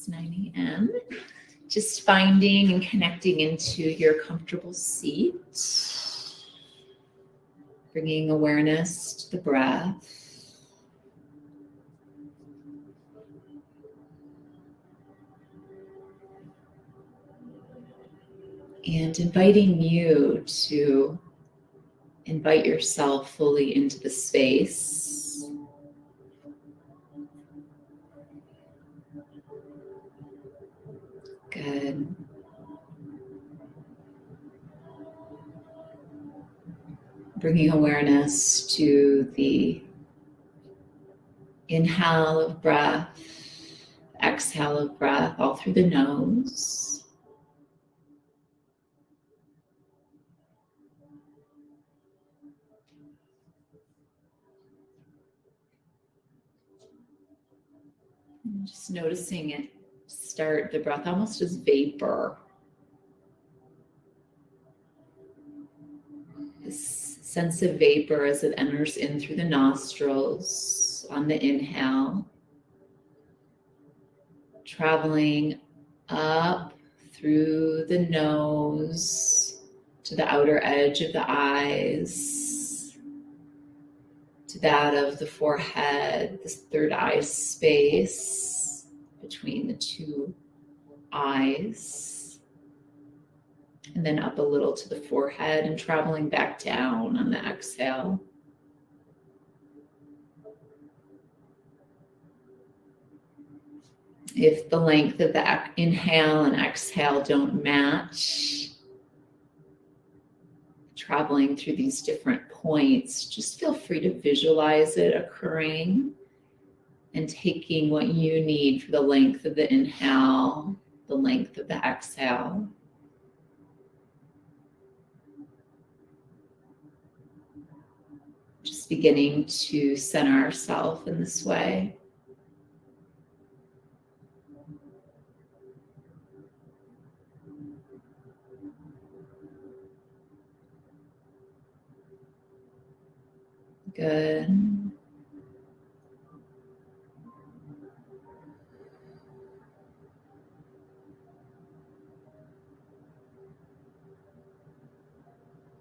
It's 9 a.m. Just finding and connecting into your comfortable seat. Bringing awareness to the breath. And inviting you to invite yourself fully into the space. Good. Bringing awareness to the inhale of breath, exhale of breath, all through the nose. And just noticing it start the breath almost as vapor. This sense of vapor as it enters in through the nostrils on the inhale, traveling up through the nose to the outer edge of the eyes, to that of the forehead, this third eye space between the two eyes, and then up a little to the forehead and traveling back down on the exhale. If the length of the inhale and exhale don't match, traveling through these different points, just feel free to visualize it occurring and taking what you need for the length of the inhale, the length of the exhale. Just beginning to center ourselves in this way. Good.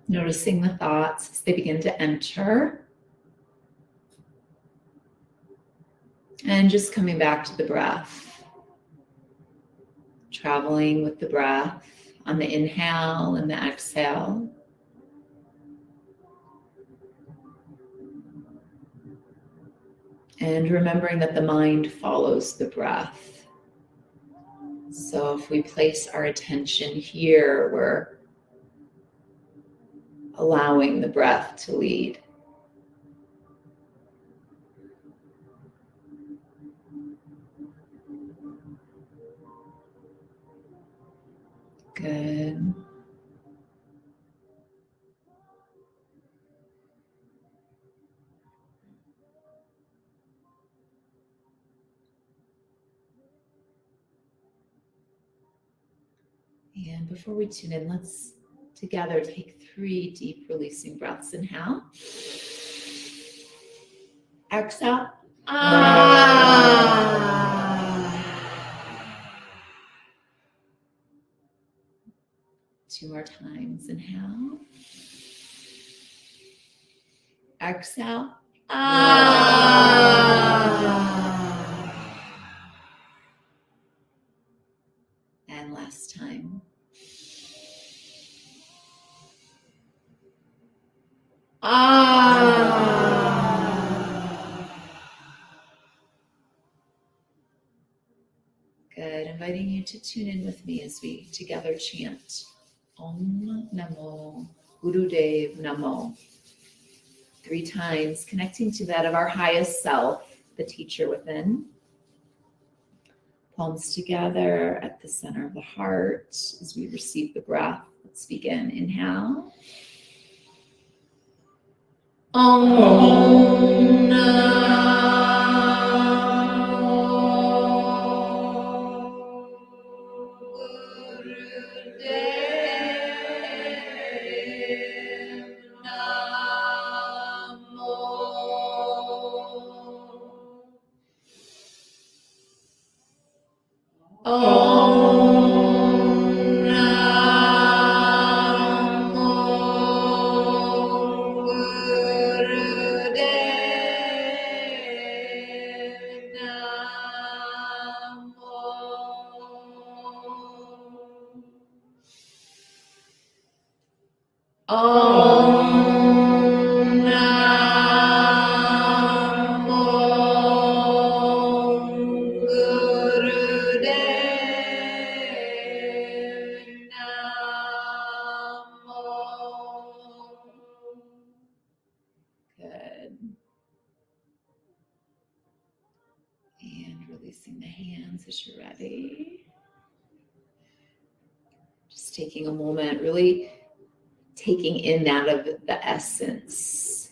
Noticing the thoughts as they begin to enter. And just coming back to the breath. Traveling with the breath on the inhale and the exhale. And remembering that the mind follows the breath. So if we place our attention here, we're allowing the breath to lead. Good. And before we tune in, let's together take 3 deep releasing breaths. Inhale. Exhale. Ah. 2 more times. Inhale. Exhale. Ah. And last time. Ah. Good. Inviting you to tune in with me as we together chant Om Namo Gurudev Namo 3 times, connecting to that of our highest self, the teacher within. Palms together at the center of the heart as we receive the breath. Let's begin. Inhale. Om Om Namo Gurudev Namo. Om Namo Gurudev Namo. Good. And releasing the hands as you're ready. Just taking a moment, really taking in that of the essence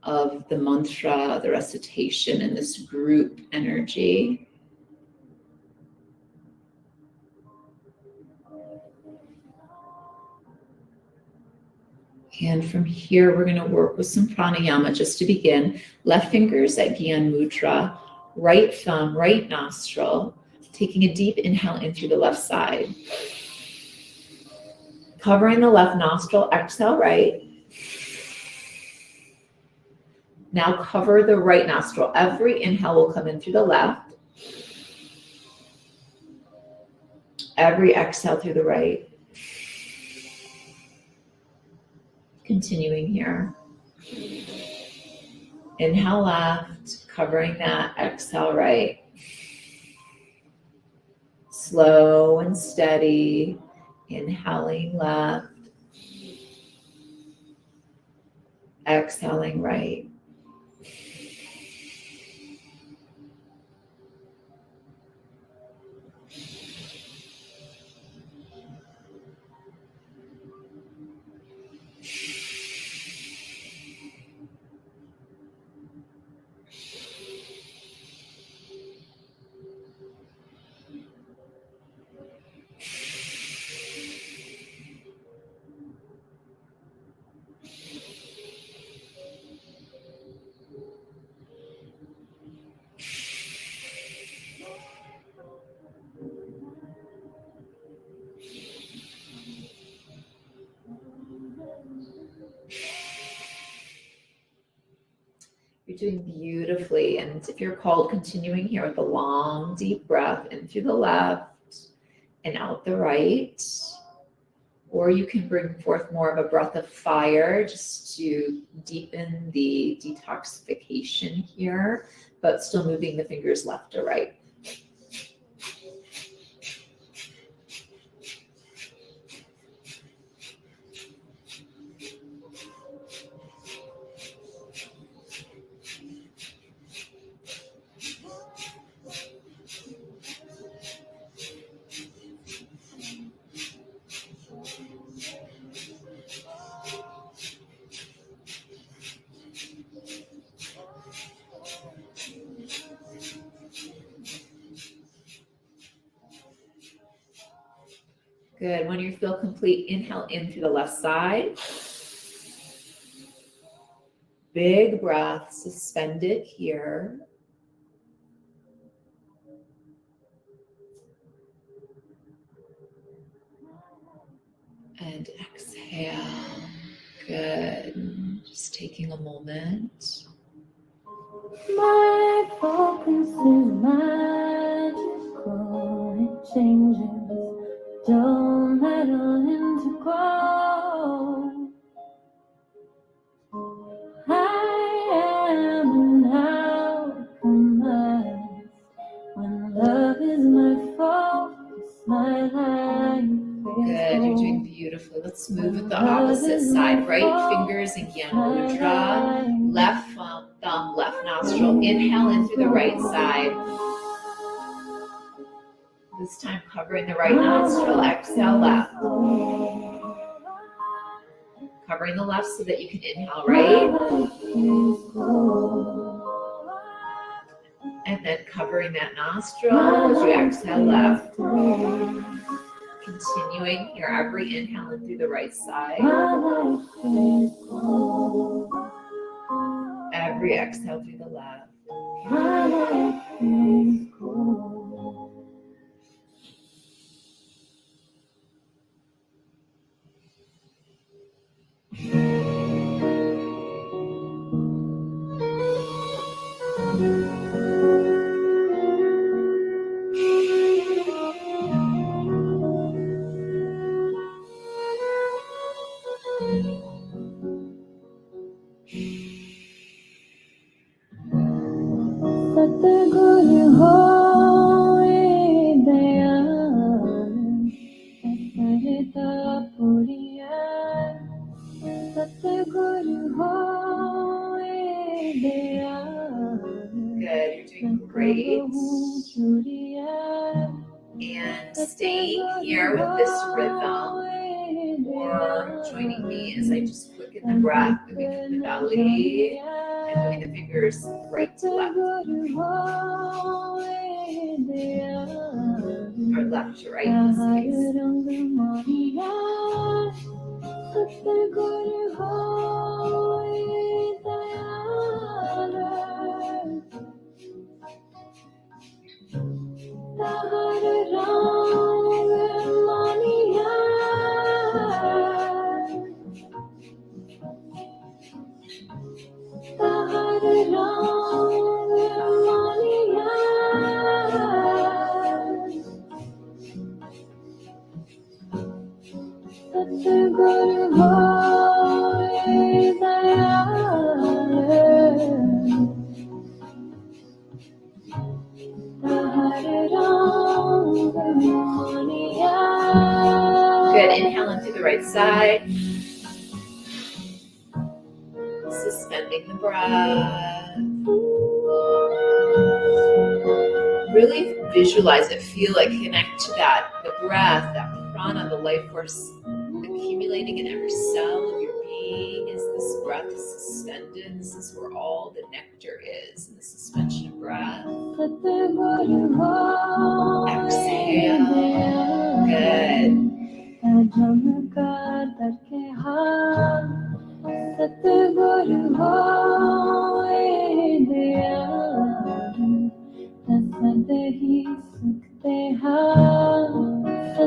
of the mantra, the recitation, and this group energy. And from here, we're going to work with some pranayama just to begin. Left fingers at Gyan Mudra, right thumb, right nostril, taking a deep inhale in through the left side. Covering the left nostril, exhale right. Now cover the right nostril. Every inhale will come in through the left. Every exhale through the right. Continuing here. Inhale left, covering that, exhale right. Slow and steady, inhaling left, exhaling right. You're doing beautifully. And if you're called, continuing here with a long, deep breath in through the left and out the right. Or you can bring forth more of a breath of fire just to deepen the detoxification here, but still moving the fingers left to right. Good. When you feel complete, inhale in through the left side. Big breath, suspended here. And exhale. Good. Just taking a moment. My focus is magical. It changes. Don't meddle into grow. I am an outcome. When love is my focus, my life is Good, you're doing beautifully. Let's move with the opposite side. Right fingers in Gyan Mudra. Left thumb, left nostril. Inhale in through the right side. This time covering the right nostril. Exhale left. Covering the left so that you can inhale right. And then covering that nostril as you exhale left. Continuing here, every inhale in through the right side. Every exhale through the left. staying here with this rhythm or joining me as I just quicken the breath, moving from the belly and moving the fingers right to left or left to right in this case. Good, inhale in through the right side. Suspending the breath. Really visualize it, feel it, connect to that, the breath, that prana, the life force accumulating in every cell of your being as this breath is suspended. This is where all the nectar is, in the suspension of breath. Exhale. Good.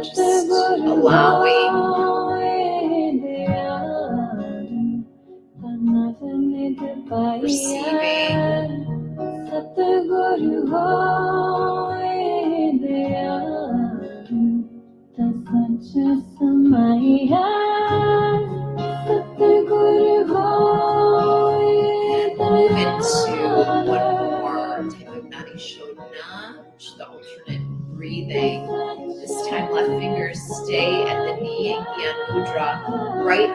Just allowing receiving move into one more type of Nadi Shodhana, which is the alternate breathing. This time left fingers stay at the knee and Yan Mudra. Right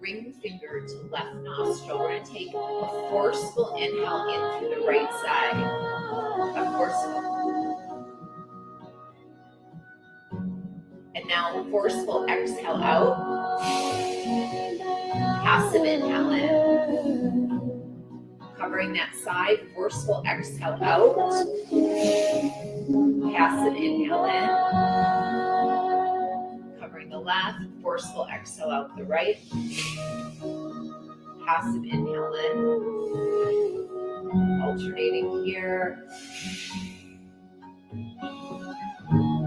ring finger to left nostril. We're going to take a forceful inhale in through the right side. A forceful. And now forceful exhale out. Passive inhale in. Covering that side. Forceful exhale out. Passive inhale in. Covering the left. Forceful exhale out the right. Passive inhale in. Alternating here.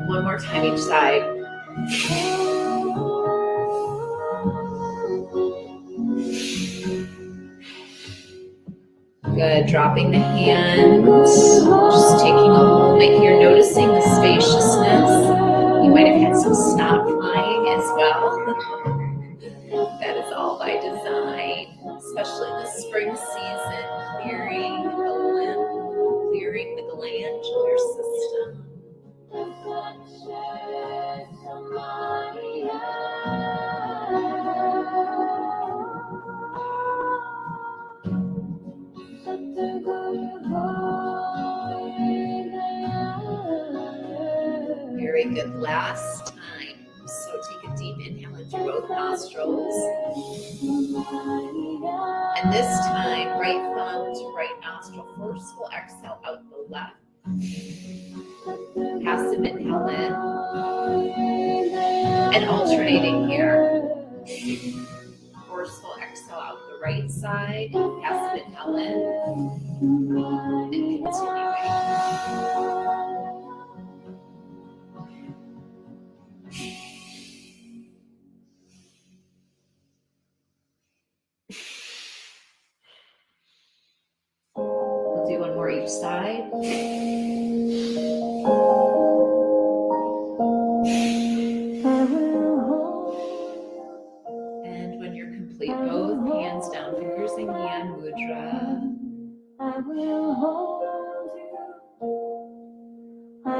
One more time each side. Good. Dropping the hands. Just taking a moment here, noticing the spaciousness. You might have had some snot flying as well. That is all by design, especially in the spring season, clearing the lymph, clearing the glandular system. Very good. Last time. So take a deep inhale into both nostrils. And this time, right thumb to right nostril. Forceful exhale out the left. Passive inhale in. And alternating here. Forceful exhale out the right side. Passive inhale in. And continuing. We'll do one more each side. And when you're complete, both hands down, fingers in Yan Mudra. I will hold you, my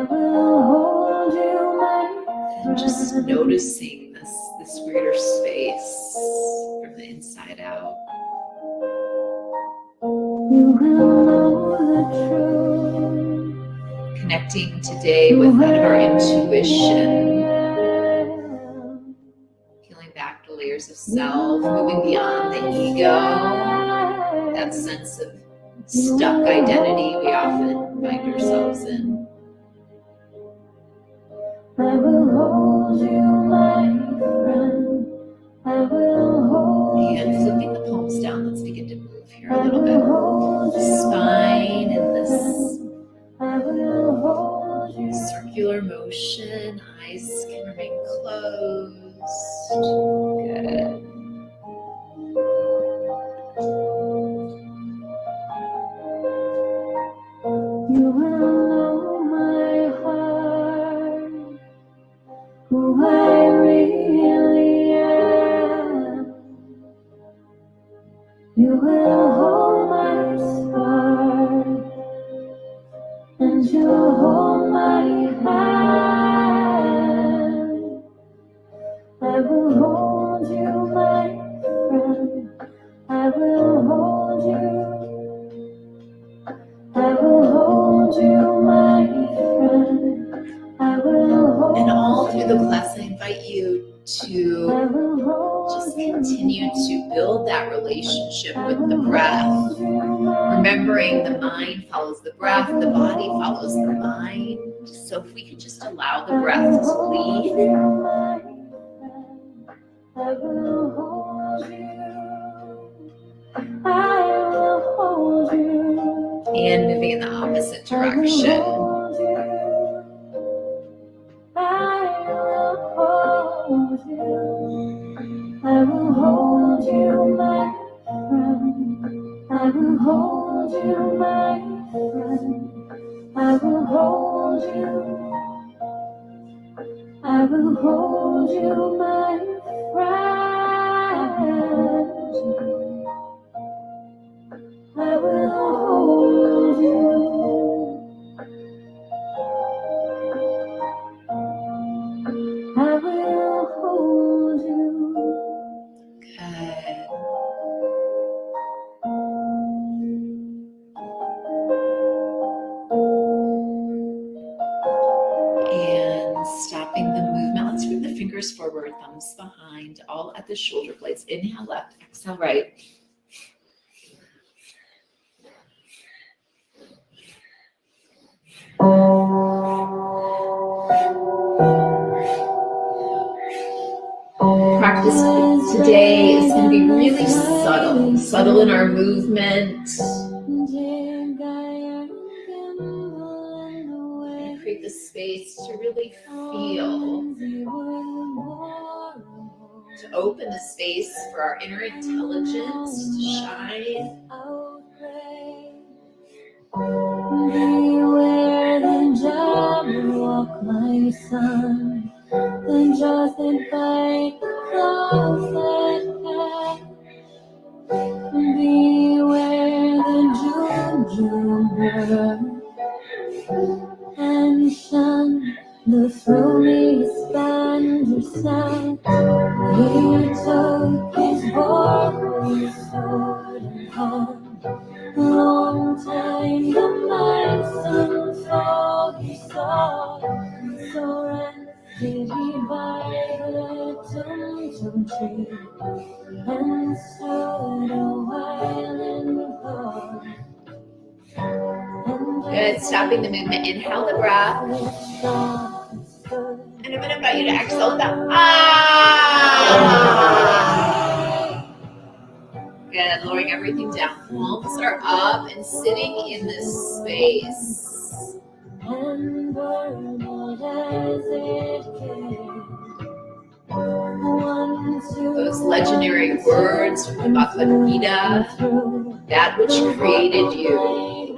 friend. Just noticing this greater space from the inside out. You will know the truth. Connect connecting today with kind of our intuition, peeling back the layers of self, moving beyond the ego, that sense of stuck identity we often find ourselves in. I will hold you, my friend. I will hold And you. flipping the palms down, let's begin to move here a I little will bit. hold you, Spine in this I will hold you. circular motion, eyes can remain closed. Good. You will know my heart, who I really am. You will hold my spark, and you'll hold my hand. I will hold you, my friend. I will hold you. I will hold you, my friend. I will hold And all through the you. class, I invite you I to will hold just you. continue to build that relationship I with the will breath. hold you, my Remembering the mind follows the breath, the body follows the mind. So if we could just allow the breath to lead, I will hold you. I will hold you. and moving in the opposite I will direction. hold you. I will hold you. I will hold you, my friend. I will hold you, my friend. I will hold you. I will hold you, my friend. I will hold you. I will hold you. Good. And stopping the movement. Let's bring the fingers forward, thumbs behind, all at the shoulder blades. Inhale left, exhale right. Practice today is going to be really subtle in our movement. And create the space to really feel, to open the space for our inner intelligence to shine. Beware the Jabberwock, my son, the jaws that bite, the claws that catch. Beware the Jujubur, and shun the throaty Spandersat. He took his warrior sword in hand. Long time the mice and foggy saw, so rested he by the tum-tum tree, and stood a while in thought. Good. Stopping the movement. Inhale the breath. And I'm going to invite you to exhale the ah. Good. Lowering everything down. Palms are up and sitting in this space. And burbled as it came. Those legendary words from the Bhagavad Gita, that which created you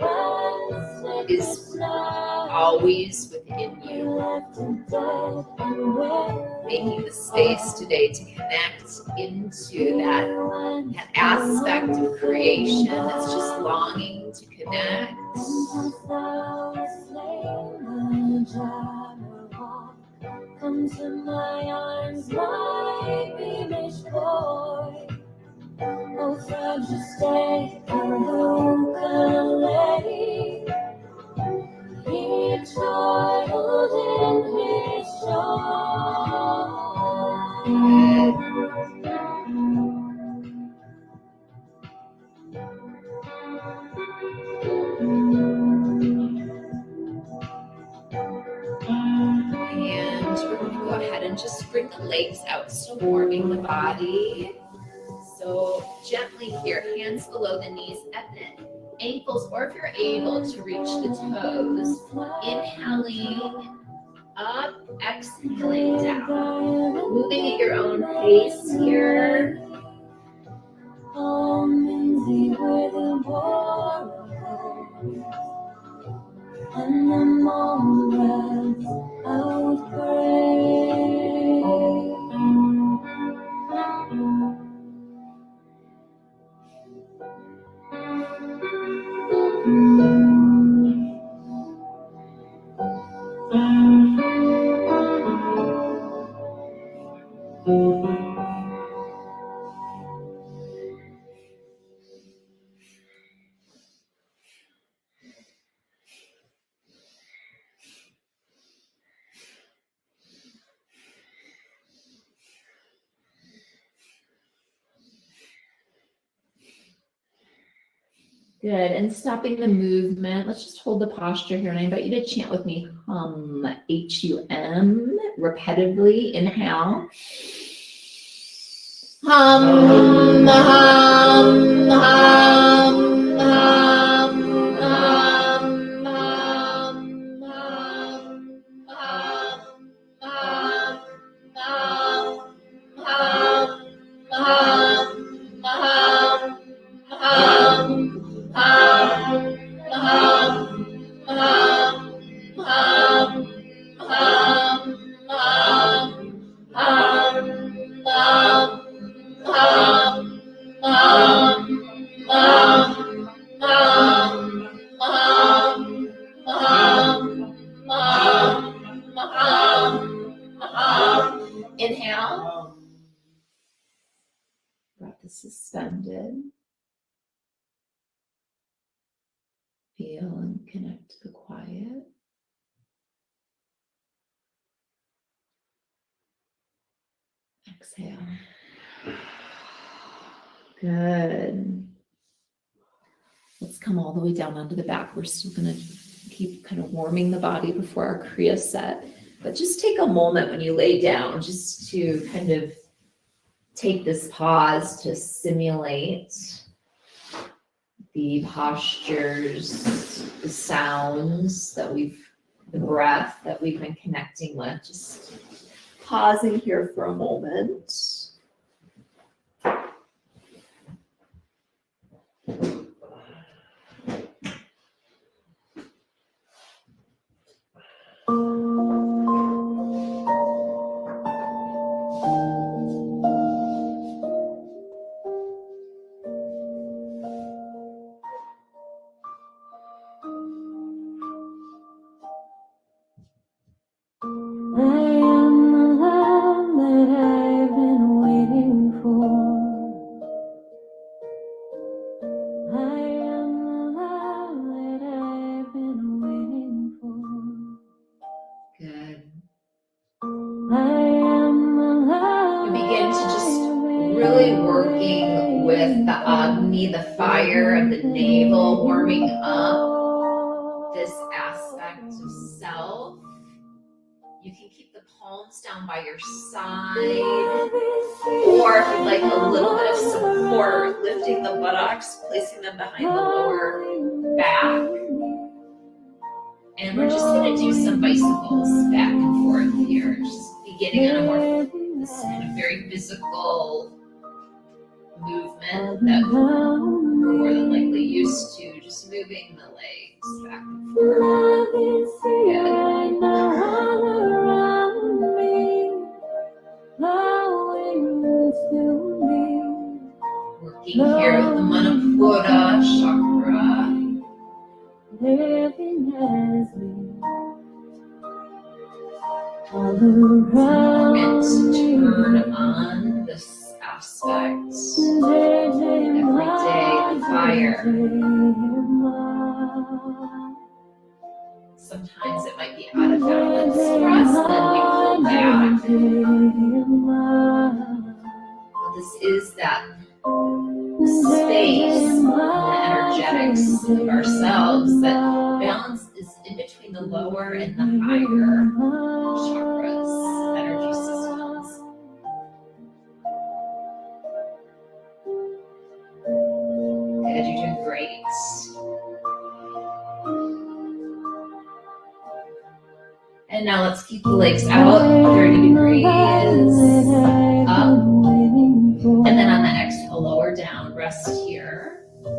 is always within you. Making the space today to connect into that aspect of creation that's just longing to connect. Come to my arms, my beamish boy. Oh, fragile stay, ukulele. He just bring the legs out, still warming the body. So gently here, hands below the knees at the ankles, or if you're able to reach the toes, inhaling up, exhaling down, moving at your own pace here. And the moments I would pray. Good, and stopping the movement. Let's just hold the posture here, and I invite you to chant with me, hum, H-U-M, repetitively. Inhale. Hum, hum, hum, hum, hum, hum, hum, hum, hum, hum, hum, Inhale. Breath is suspended. Feel and connect to the quiet. Exhale. Good. Let's come all the way down onto the back. We're still going to keep kind of warming the body before our Kriya set. But just take a moment when you lay down just to kind of take this pause to simulate the postures, the sounds that the breath that we've been connecting with. Just pausing here for a moment. The fire of the navel, warming up this aspect of self. You can keep the palms down by your side, or if you'd like a little bit of support, lifting the buttocks, placing them behind the lower back. And we're just going to do some bicycles back and forth here, just beginning on this kind of very physical movement that we're more than likely used to, just moving the legs back and forth. Working here with the Manipura chakra. We're meant to turn on this aspect every day, the fire. Sometimes it might be out of balance for us, then we pull back. But this is that space in the energetics of ourselves, that balance is in between the lower and the higher chakras, energy systems. And now let's keep the legs out, 30 degrees up. And then on the exhale, lower down, rest here. Good.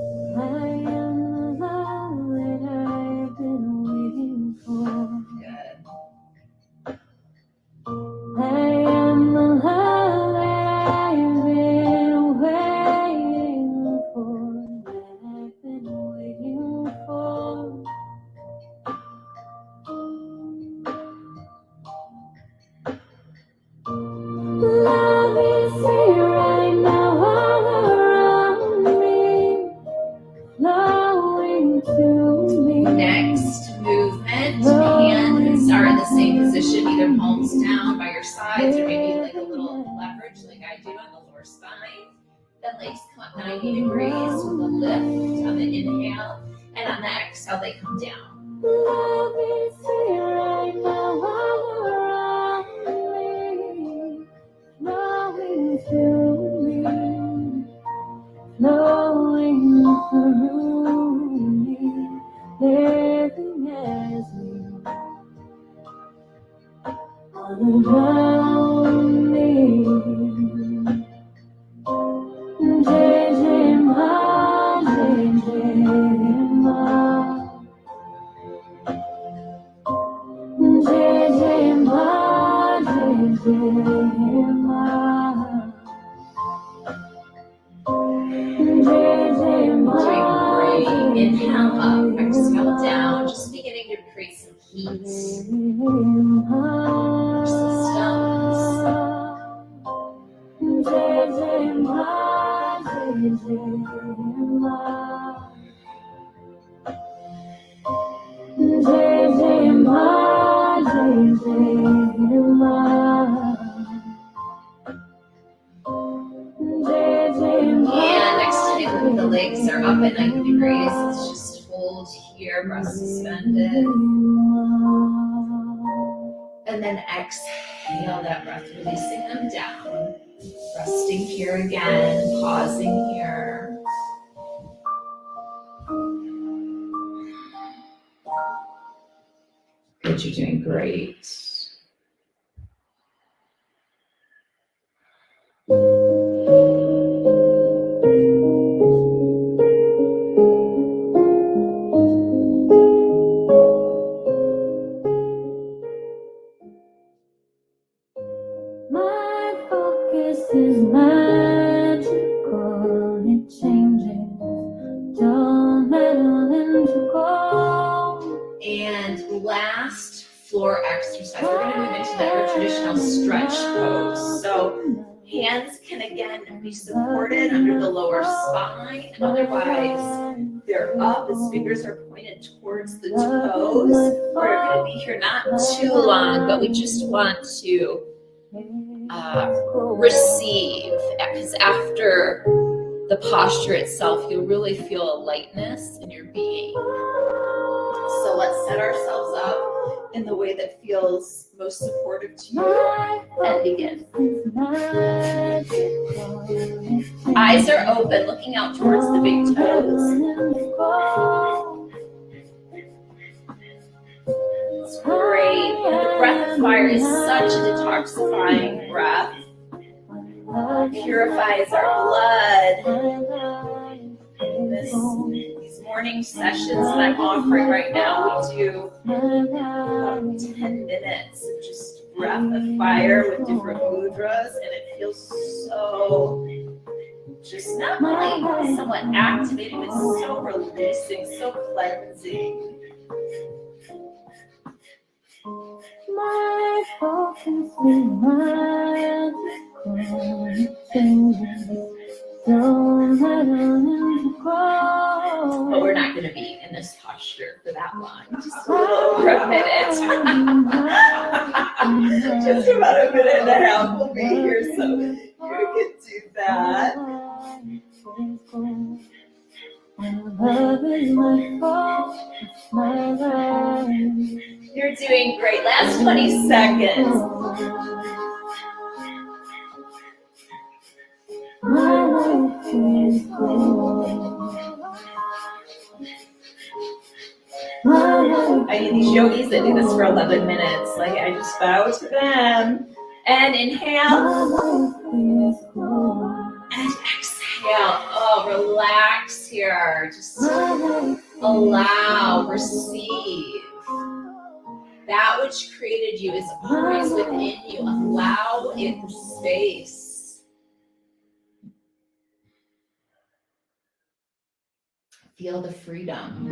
Love is here right now all around me, flowing to me. Next movement, hands are in the same position, either palms down by your sides or maybe like a little leverage like I do on the lower spine. Then legs come up 90 degrees with a lift on the inhale, and on the exhale they come down. Love is here right now all around me, flowing to me, flowing through me, living as me, all around me. Jai Ma, Jai Ma, Jai Ma, Jai Ma. Doing great. Inhale up, exhale down, just beginning to create some heat. Your systems. And next time the legs are up at 90 degrees, let's just hold here, breath suspended. And then exhale that breath, releasing them down. Resting here again, pausing here. Good, you're doing great. My focus is magical, it changes, don't let into gold. And last floor exercise, we're going to move into our traditional stretch pose. So hands can again be supported under the lower spine, and otherwise they're up as fingers are pointed towards the toes. We're going to be here not too long, but we just want to receive, because after the posture itself, you'll really feel a lightness in your being. So let's set ourselves up in the way that feels most supportive to you and begin. Eyes are open, looking out towards the big toes. It's great. The breath of fire is such a detoxifying breath. Purifies our blood. These morning sessions that I'm offering right now, we do 10 minutes of just breath of fire with different mudras, and it feels so just not only somewhat activating, but so releasing, so cleansing. My focus is magical, it changes, don't let into gold. But we're not going to be in this posture for that long, just a little over a minute. Just about a minute and a half we'll be here, so you can do that. Love is my focus, my life. You're doing great. Last 20 seconds. My life is gold. My life I mean, these yogis that do this for 11 minutes, like I just bow to them. And inhale. And exhale. Oh, relax here. Just allow, receive. That which created you is always within you. Allow it space. Feel the freedom.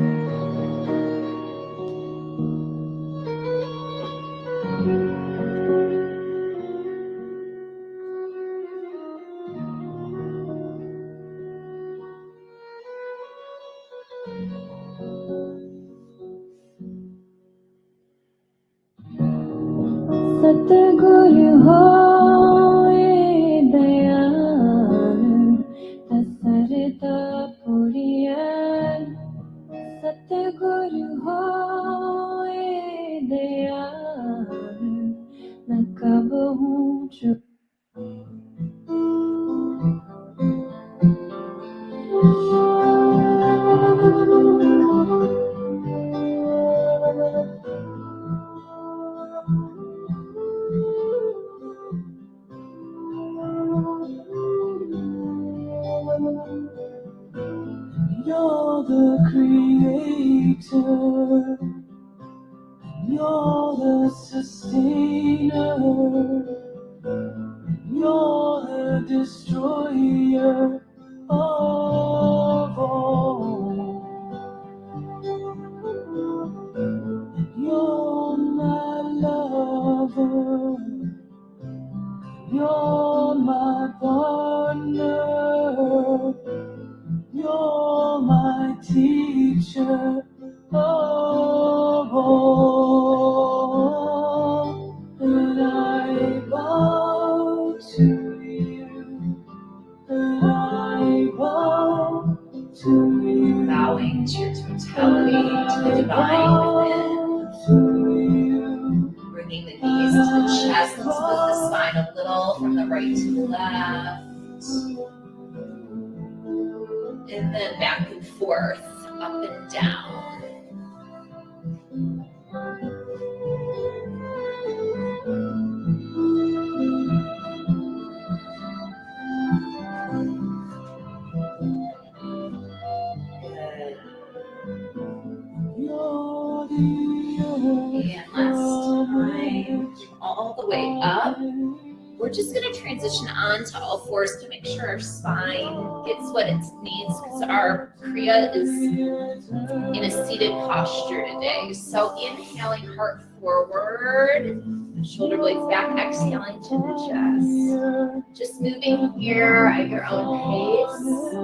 Satguru hoye dayan dasarita puriyan. Satguru hoye dayan nakabahu chup. You're the creator, you're the sustainer, you're the destroyer of all. You're my lover, you're my partner, you're my teacher of all, and I bow to you, and I bow to you. Bowing to your totality, to the divine within. Bringing the knees to the chest. Let's move the spine a little from the right to the left. And then back and forth, up and down. And last time, all the way up. We're just going to transition on to all fours to make sure our spine gets what it needs, because our Kriya is in a seated posture today. So inhaling, heart forward, shoulder blades back, exhaling to the chest. Just moving here at your own pace.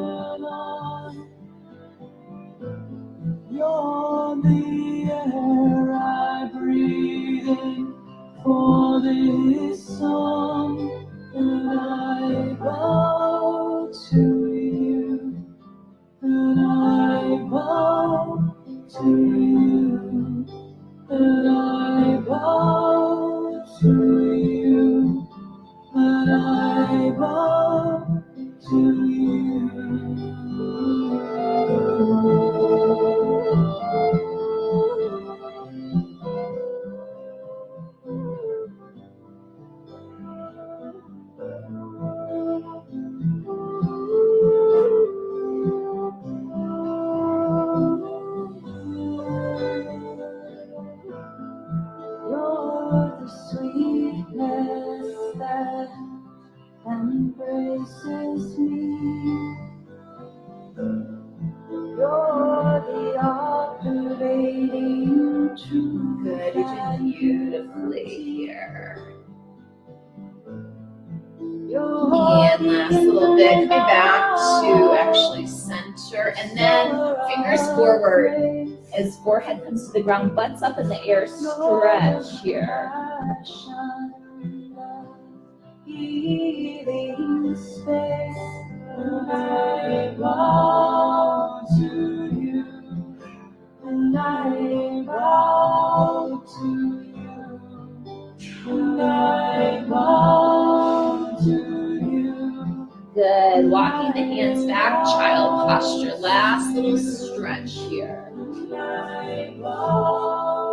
You're the air I breathe in for this song, and I bow to you, and I bow to you, and I bow to you, and I bow to you. You're the sweetness that embraces me. You're the operating truth. Good, you're doing beautifully here. And last little bit, coming back to actually center, and then fingers forward as forehead comes to the ground, butts up in the air, stretch here. Healing space, and I bow to you, and I bow to you, and I bow to you. Good. Walking the hands back, child posture. Last little stretch here. And I bow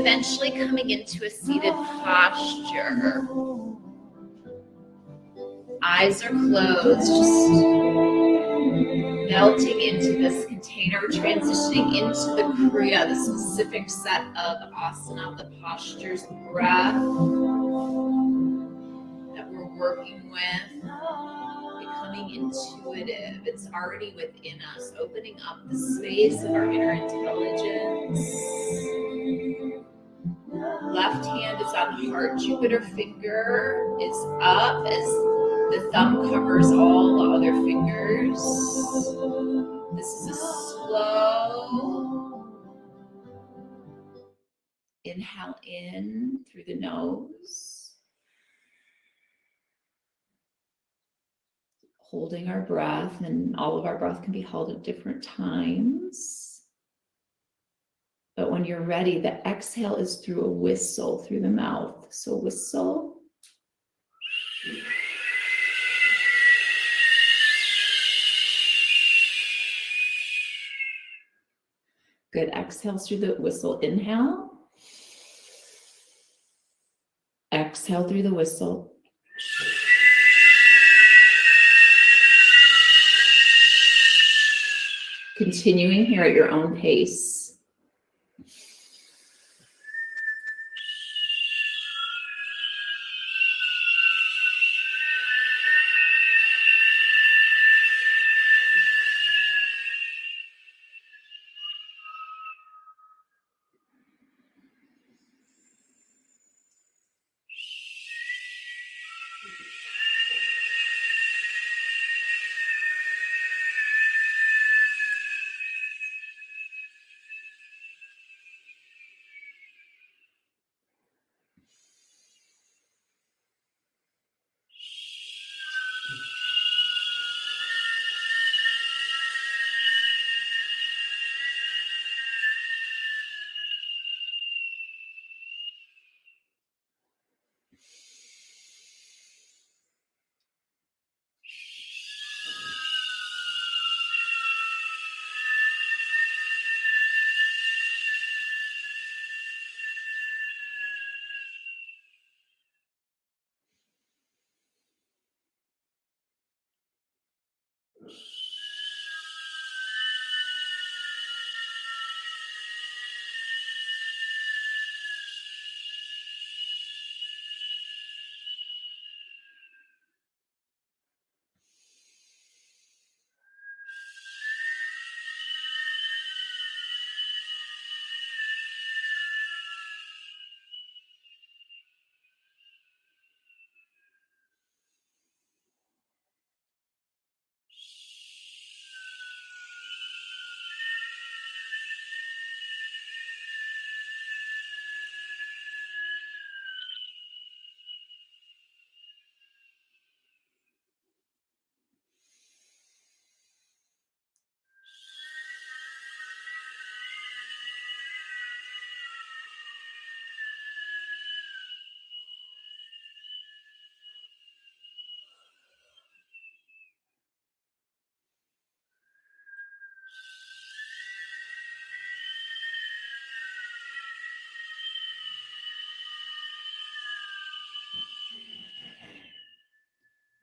eventually coming into a seated posture. Eyes are closed, just melting into this container, transitioning into the Kriya, the specific set of asana, the postures, the breath that we're working with, becoming intuitive. It's already within us, opening up the space of our inner intelligence. Left hand is on heart. Jupiter finger is up as the thumb covers all the other fingers. This is a slow inhale in through the nose. Holding our breath, and all of our breath can be held at different times. But when you're ready, the exhale is through a whistle through the mouth. So whistle. Good. Exhale through the whistle. Inhale. Exhale through the whistle. Continuing here at your own pace.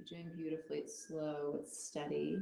You're doing beautifully. It's slow, it's steady.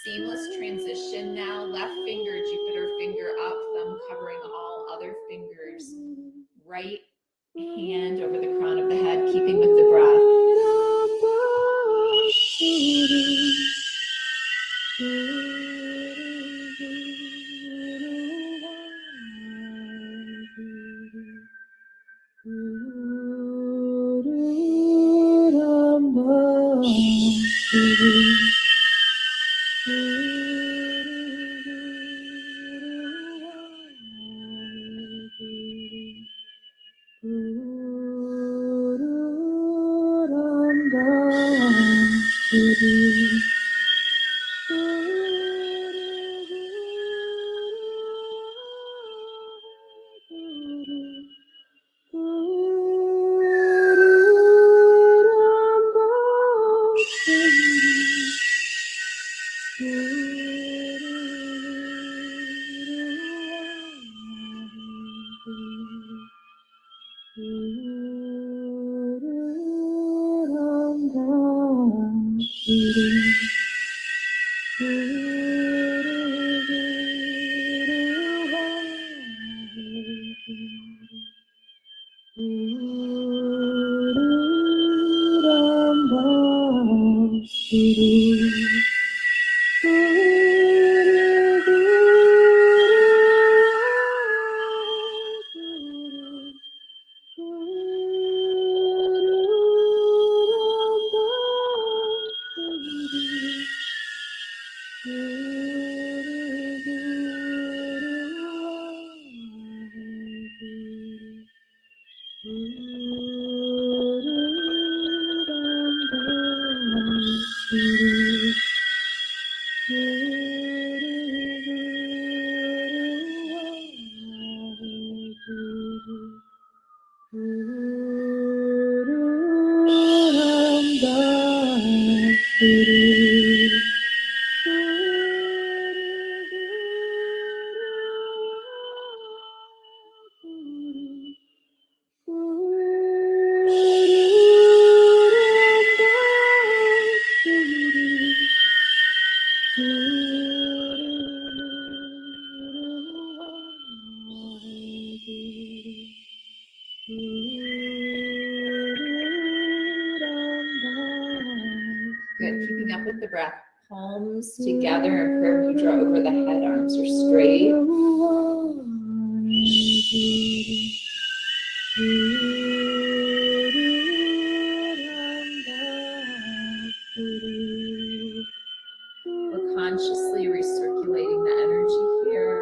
Seamless transition now. Left finger, Jupiter finger up, thumb covering all other fingers. Right hand over the crown of the head, keeping with the breath. Good, keeping up with the breath. Palms together in prayer mudra over the head, arms are straight. We're consciously recirculating the energy here.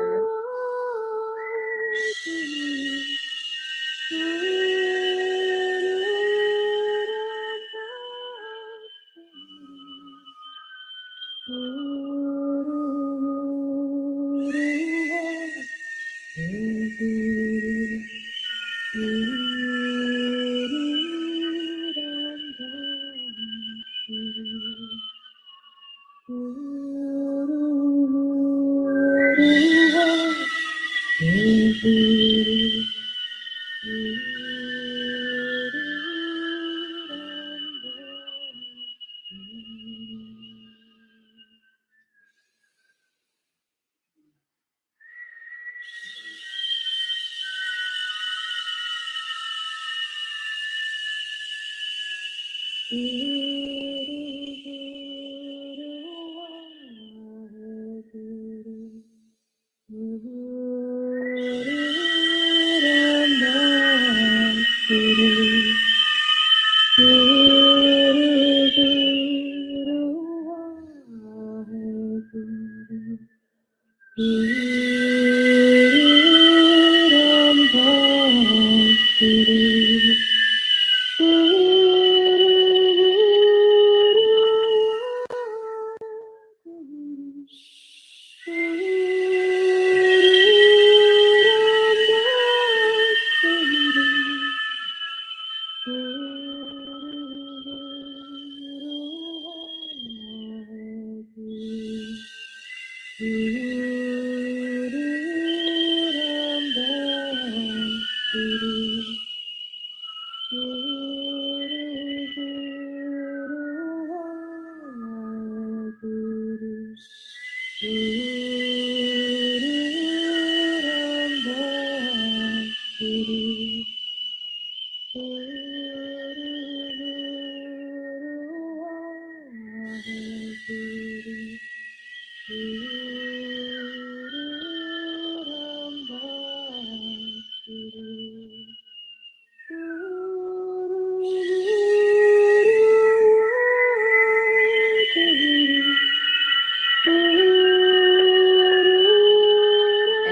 And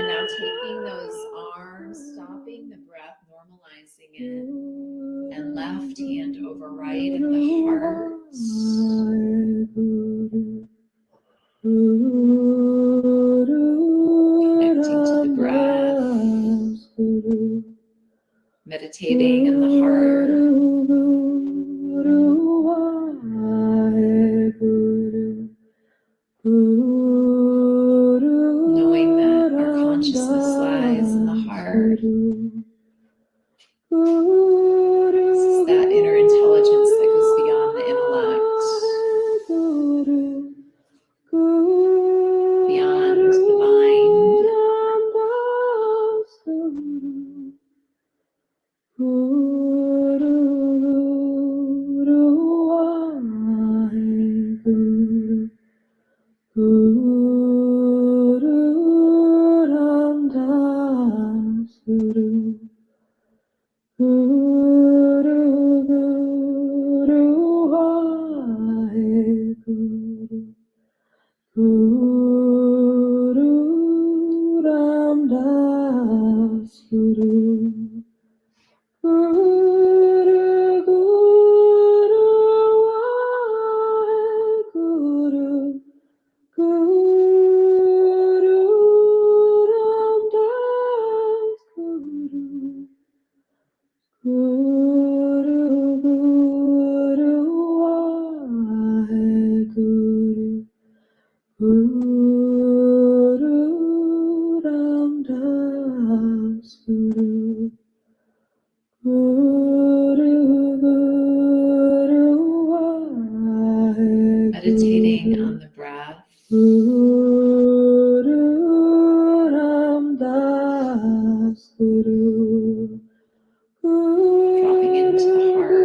now taking those arms, stopping the breath, normalizing it, and left hand over right in the heart. Connecting to the breath, meditating in the heart. Knowing that our consciousness lies in the heart. This is that inner intelligence that goes beyond the intellect, beyond the mind. Meditating on the breath. Dropping into the heart.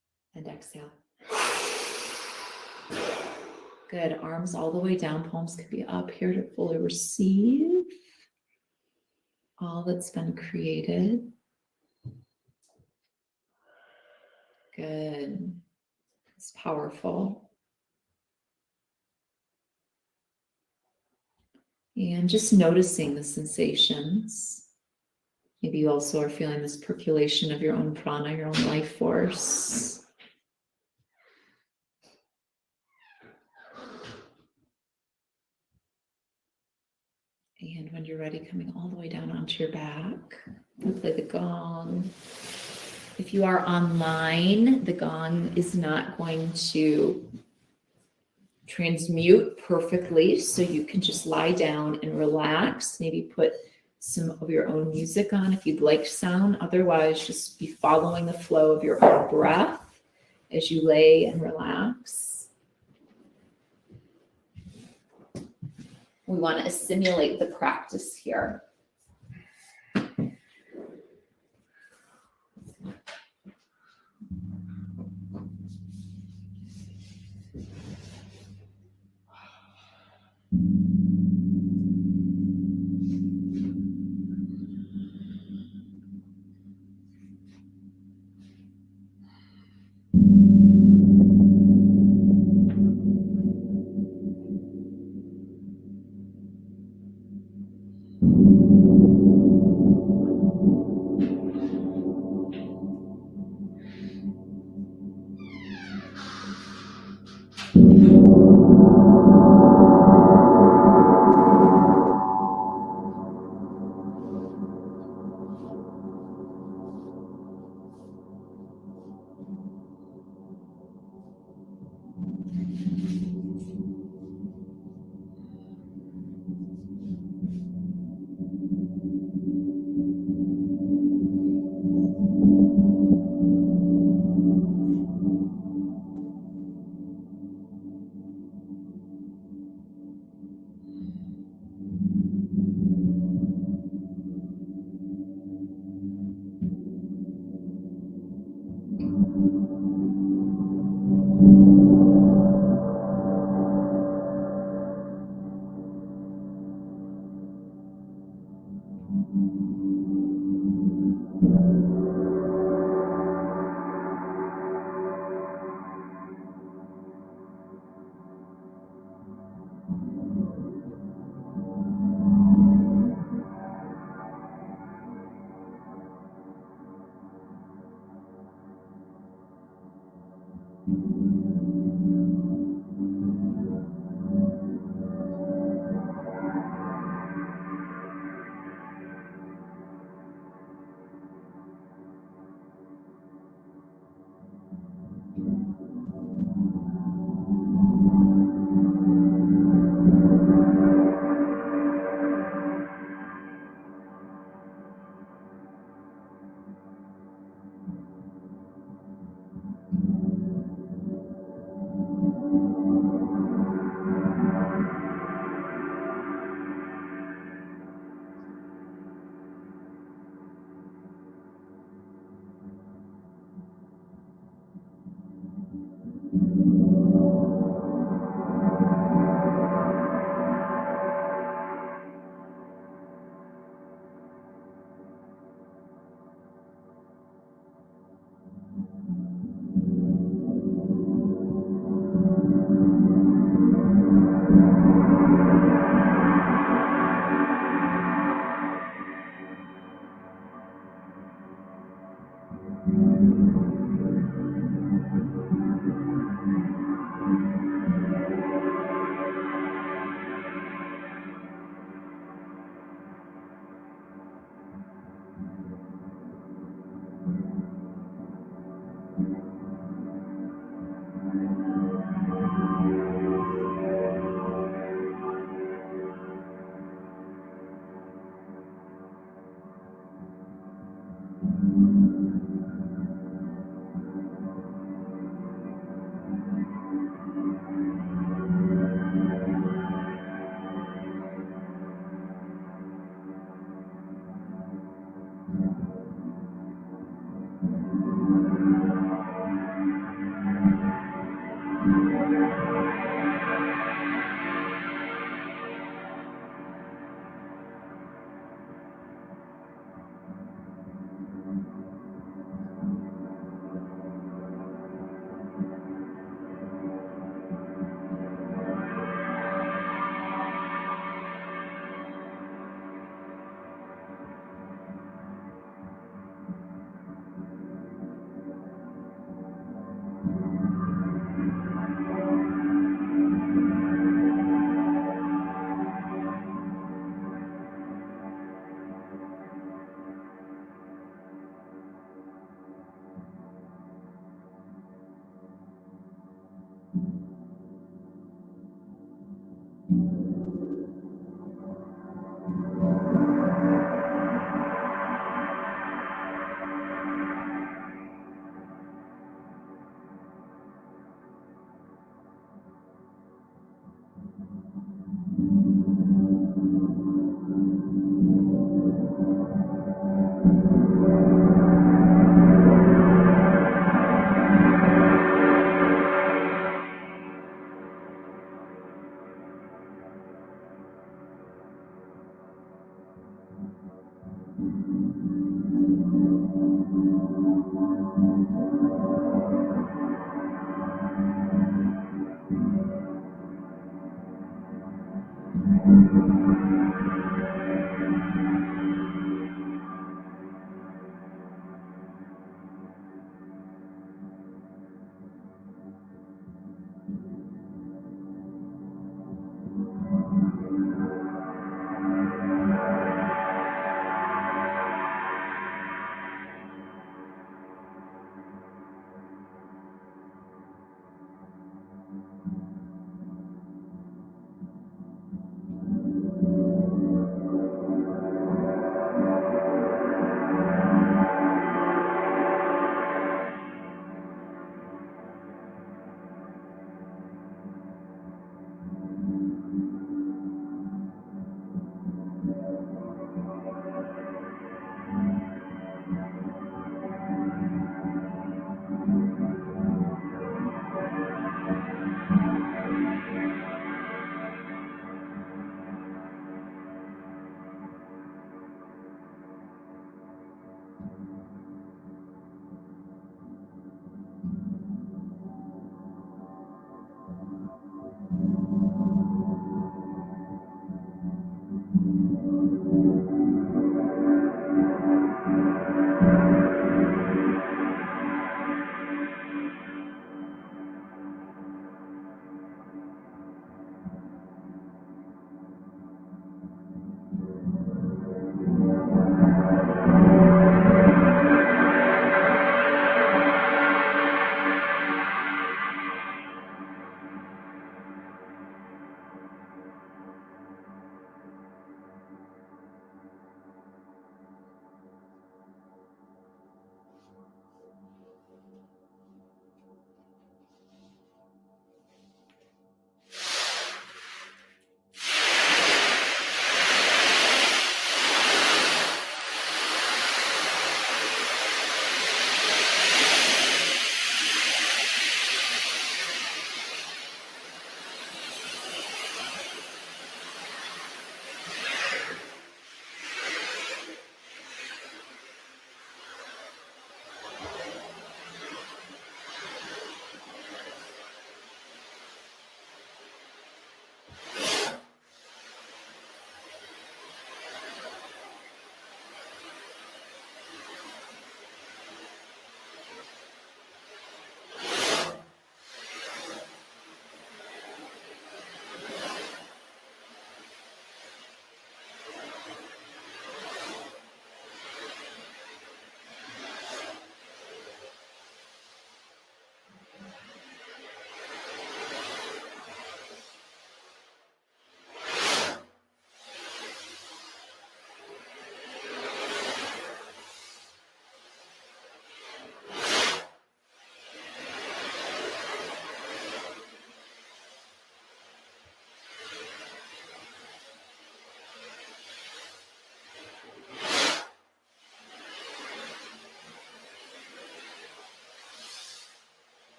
And exhale. Good. Arms all the way down. Palms could be up here to fully receive all that's been created. Good. It's powerful. And just noticing the sensations. Maybe you also are feeling this percolation of your own prana, your own life force. And when you're ready, coming all the way down onto your back, we'll play the gong. If you are online, the gong is not going to transmute perfectly, so you can just lie down and relax. Maybe put some of your own music on if you'd like sound. Otherwise, just be following the flow of your own breath as you lay and relax. We want to assimilate the practice here.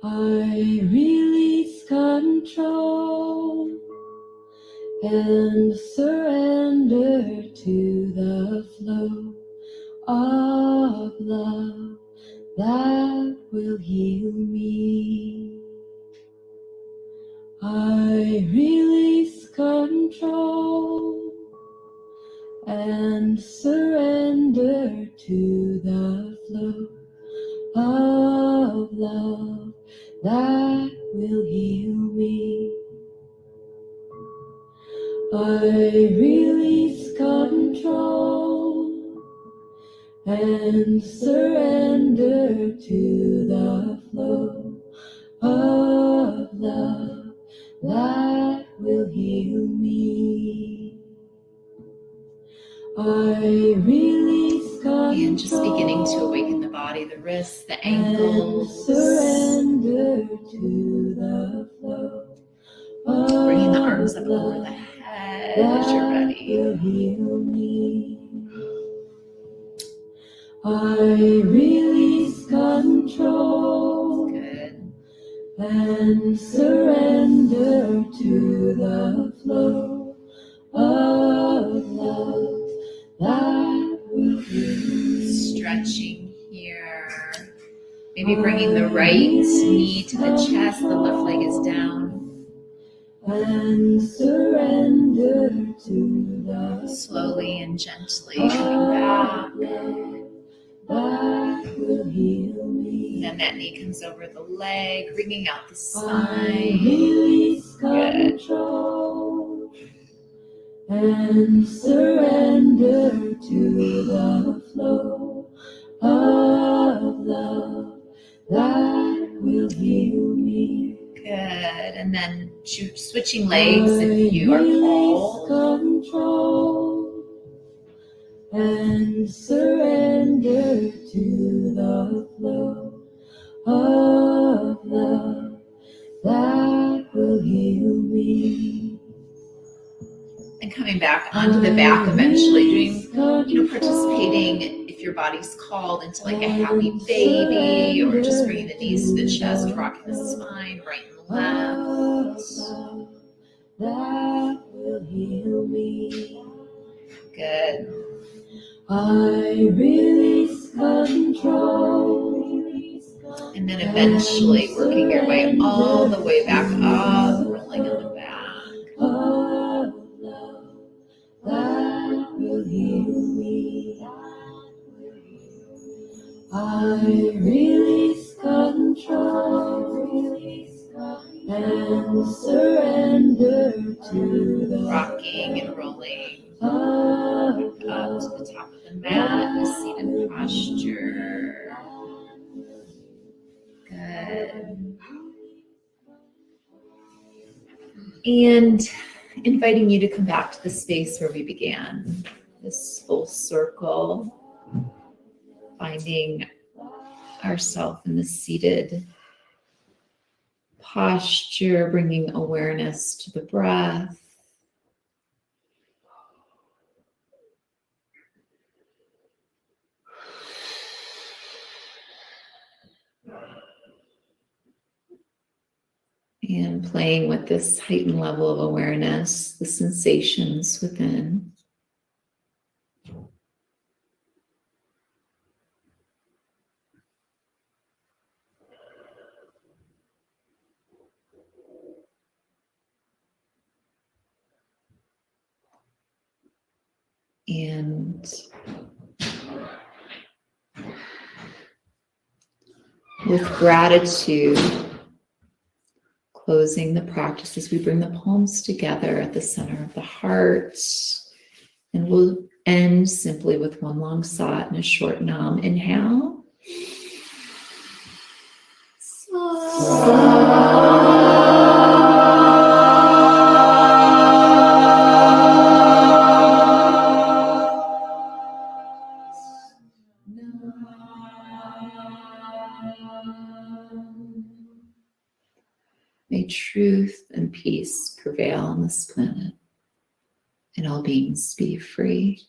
I release control and surrender to the flow of love that will heal me. I release control and surrender to the flow of love that will heal me. I release control and surrender to the flow of love that will heal me. I release control and just beginning to awaken the body, the wrists, the ankles, surrender to the flow. Bringing the arms up over the head as you're ready. Will heal me. I release control. Good. And surrender to the flow of love that will heal me. Stretching here. Maybe bringing the right knee to the chest, the left leg is down. And surrender to the slowly and gently coming back. That will heal me. And then that knee comes over the leg, bringing out the I spine. release Good. control and surrender to the flow of love that will heal me. Good. And then switching legs if you are full. Control and surrender to the flow of love that will heal me. And coming back onto the back eventually, doing, participating if your body's called into like a happy baby, or just bringing the knees to the chest, rocking the spine right and left. That will heal me. Good. I release control. And then eventually working your way all the way back up, rolling on the back. That will heal me. I release control and surrender to the rocking and rolling up to the top of the mat, the seated posture. Good. And inviting you to come back to the space where we began, this full circle, finding ourselves in the seated posture, bringing awareness to the breath. And playing with this heightened level of awareness, the sensations within. And with gratitude, closing the practice as we bring the palms together at the center of the heart. And we'll End simply with one long sat and a short nam. Inhale. May truth and peace prevail on this planet, and all beings be free.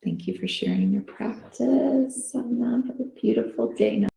Thank you for sharing your practice. Have a beautiful day now.